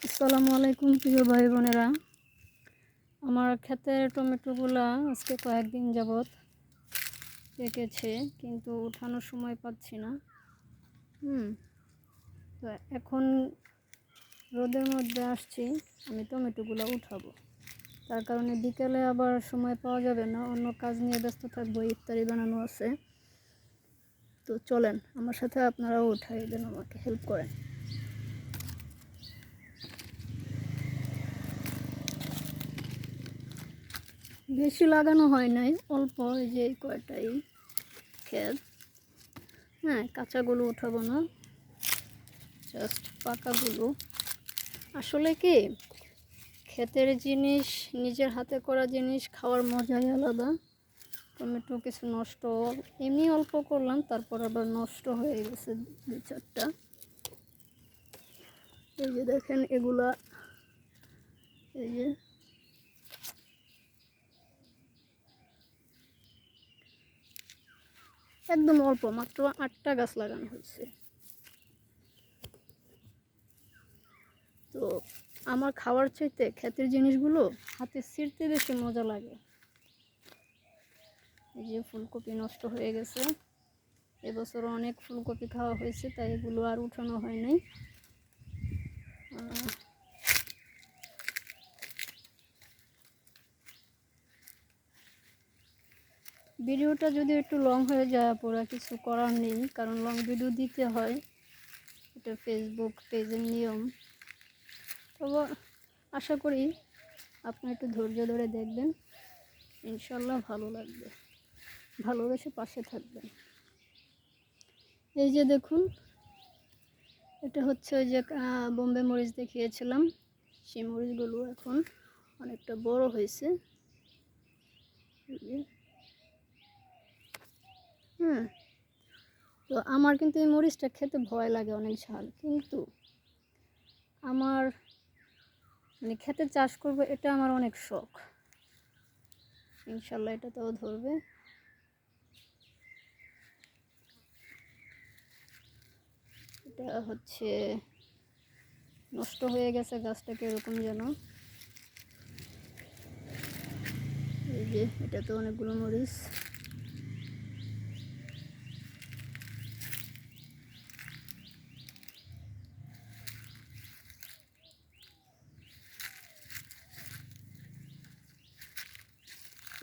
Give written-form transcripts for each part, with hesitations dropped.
আসসালামু আলাইকুম প্রিয় ভাই বোনেরা। আমার ক্ষেতের টমেটোগুলা আজকে কয়েকদিন যাবৎ পেকেছে, কিন্তু উঠানোর সময় পাচ্ছি না। তো এখন রোদের মধ্যে আসছি, আমি টমেটোগুলো উঠাবো। তার কারণে বিকেলে আবার সময় পাওয়া যাবে না, অন্য কাজ নিয়ে ব্যস্ত থাকবো, ইফতারি বানানো আছে। তো চলেন আমার সাথে আপনারাও উঠাই দেন, আমাকে হেল্প করেন। বেশি লাগানো হয় নাই, অল্প, এই যে কয়টাই ক্ষেত। কাঁচাগুলো উঠাবো না, জাস্ট পাকাগুলো। আসলে কি, ক্ষেতের জিনিস, নিজের হাতে করা জিনিস খাওয়ার মজাই আলাদা। টমেটো কিছু নষ্ট, এমনি অল্প করলাম, তারপর আবার নষ্ট হয়ে গেছে দু চারটা। এই যে দেখেন এগুলা, এই যে একদম অল্প, মাত্র 8টা গাছ লাগানো হয়েছে। তো আমার খাওয়ার চাইতে ক্ষেতের জিনিসগুলো হাতে ছিঁড়তে বেশি মজা লাগে। এই যে ফুলকপি নষ্ট হয়ে গেছে, এবছর অনেক ফুলকপি খাওয়া হয়েছে, তাই এগুলো আর উঠানো হয় নাই। ভিডিওটা যদি একটু লং হয়ে যায় পুরো কিছু করার নেই, কারণ লং ভিডিও দিতে হয়, এটা ফেসবুক পেজের নিয়ম। তবে আশা করি আপনি একটু ধৈর্য ধরে দেখবেন, ইনশাল্লাহ ভালো লাগবে, ভালোবেসে পাশে থাকবেন। এই যে দেখুন, এটা হচ্ছে ওই যে বোম্বে মরিচ দেখিয়েছিলাম, সেই মরিচগুলো এখন অনেকটা বড় হয়েছে। তো আমার কিন্তু এই মরিচটা খেতে ভয় লাগে, অনেক ঝাল, কিন্তু আমার মানে খেতে চাষ করবো, এটা আমার অনেক শখ। ইনশাল্লাহ এটা তো ধরবে। এটা হচ্ছে নষ্ট হয়ে গেছে গাছটাকে, এরকম যেন। এই যে এটা তো অনেকগুলো মরিচ।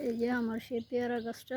এই যে আমার সেই পেয়ারা গাছটা।